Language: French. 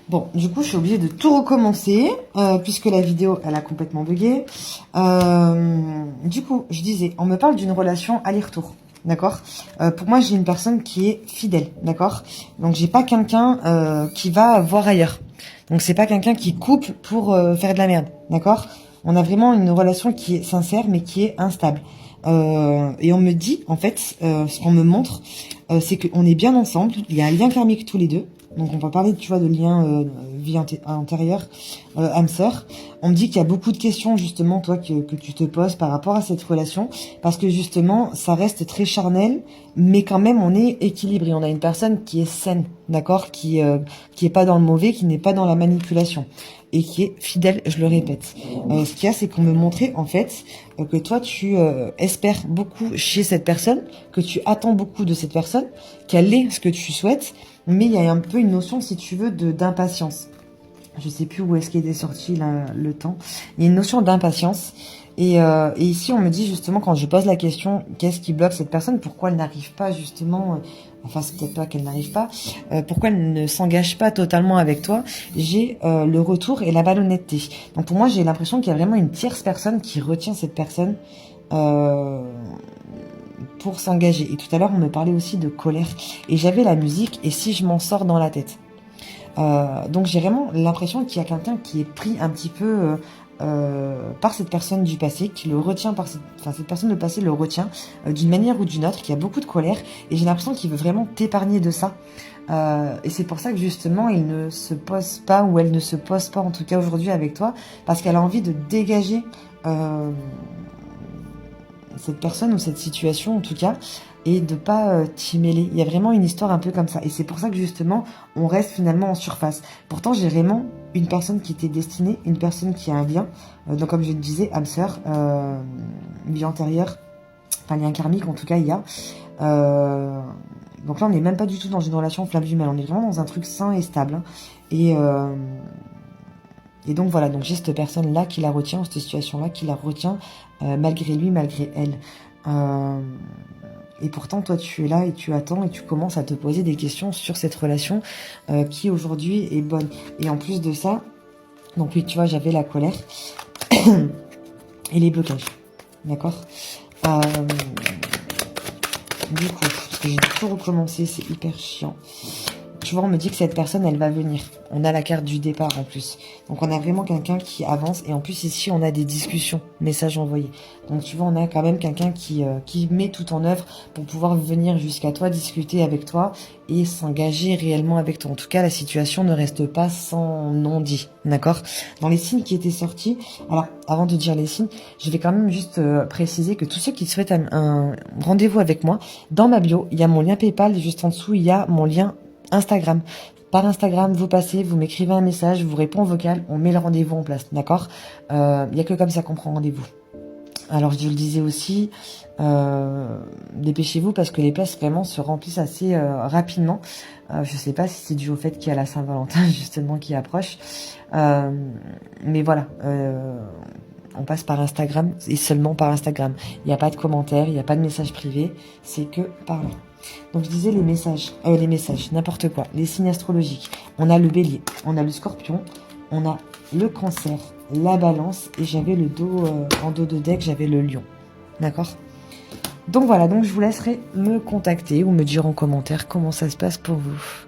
Bon, du coup, je suis obligée de tout recommencer, puisque la vidéo, elle a complètement bugué. Du coup, je disais, on me parle d'une relation aller-retour, d'accord. Pour moi, j'ai une personne qui est fidèle, d'accord. Donc, j'ai pas quelqu'un qui va voir ailleurs. Donc, c'est pas quelqu'un qui coupe pour faire de la merde, d'accord. On a vraiment une relation qui est sincère, mais qui est instable. Et on me dit, en fait, ce qu'on me montre, c'est qu'on est bien ensemble, il y a un lien karmique tous les deux. Donc on va parler, tu vois, de lien vie antérieure, âme sœur. On me dit qu'il y a beaucoup de questions, justement, toi, que tu te poses par rapport à cette relation. Parce que, justement, ça reste très charnel, mais quand même, on est équilibré. On a une personne qui est saine, d'accord, qui est pas dans le mauvais, qui n'est pas dans la manipulation. Et qui est fidèle, je le répète. Ce qu'il y a, c'est qu'on me montrait, en fait, que toi, tu espères beaucoup chez cette personne, que tu attends beaucoup de cette personne, qu'elle ait ce que tu souhaites, mais il y a un peu une notion, si tu veux, d'impatience. Je sais plus où est-ce qu'il était sorti là, le temps. Il y a une notion d'impatience. Et ici, on me dit justement, quand je pose la question, qu'est-ce qui bloque cette personne? Pourquoi elle n'arrive pas justement... Enfin, c'est peut-être pas qu'elle n'arrive pas. Pourquoi elle ne s'engage pas totalement avec toi? J'ai le retour et la malhonnêteté. Donc pour moi, j'ai l'impression qu'il y a vraiment une tierce personne qui retient cette personne pour s'engager. Et tout à l'heure, on me parlait aussi de colère. Et j'avais la musique, et si je m'en sors dans la tête. Donc j'ai vraiment l'impression qu'il y a quelqu'un qui est pris un petit peu par cette personne du passé, qui le retient par cette personne du passé le retient d'une manière ou d'une autre, qui a beaucoup de colère, et j'ai l'impression qu'il veut vraiment t'épargner de ça. Et c'est pour ça que justement il ne se pose pas, ou elle ne se pose pas en tout cas aujourd'hui avec toi, parce qu'elle a envie de dégager cette personne ou cette situation en tout cas, et de pas t'y mêler. Il y a vraiment une histoire un peu comme ça. Et c'est pour ça que justement, on reste finalement en surface. Pourtant, j'ai vraiment une personne qui était destinée, une personne qui a un lien. Donc comme je te disais, âme sœur, vie antérieure, enfin lien karmique en tout cas, il y a. Donc là, on n'est même pas du tout dans une relation flamme jumelle. On est vraiment dans un truc sain et stable. Et donc voilà, donc j'ai cette personne-là qui la retient, cette situation-là qui la retient, malgré lui, malgré elle. Et pourtant, toi, tu es là et tu attends et tu commences à te poser des questions sur cette relation qui, aujourd'hui, est bonne. Et en plus de ça, donc oui, tu vois, j'avais la colère et les blocages. D'accord. Du coup, parce que j'ai tout recommencé, c'est hyper chiant. Tu vois, on me dit que cette personne, elle va venir. On a la carte du départ en plus. Donc, on a vraiment quelqu'un qui avance. Et en plus, ici, on a des discussions, messages envoyés. Donc, tu vois, on a quand même quelqu'un qui met tout en œuvre pour pouvoir venir jusqu'à toi, discuter avec toi et s'engager réellement avec toi. En tout cas, la situation ne reste pas sans non-dit. D'accord? Dans les signes qui étaient sortis, alors, avant de dire les signes, je vais quand même juste préciser que tous ceux qui souhaitent un rendez-vous avec moi, dans ma bio, il y a mon lien PayPal et juste en dessous, il y a mon lien Instagram. Par Instagram, vous passez, vous m'écrivez un message, je vous réponds en vocal, on met le rendez-vous en place, d'accord? Il n'y a que comme ça qu'on prend rendez-vous. Alors, je le disais aussi, dépêchez-vous parce que les places vraiment se remplissent assez rapidement. Je sais pas si c'est dû au fait qu'il y a la Saint-Valentin justement qui approche. Mais voilà, on passe par Instagram et seulement par Instagram. Il n'y a pas de commentaires, il n'y a pas de messages privés, c'est que par là. Donc je disais les messages, n'importe quoi, les signes astrologiques. On a le bélier, on a le scorpion, on a le cancer, la balance, et j'avais le dos, en dos de deck, j'avais le lion. D'accord? Donc voilà, donc je vous laisserai me contacter ou me dire en commentaire comment ça se passe pour vous.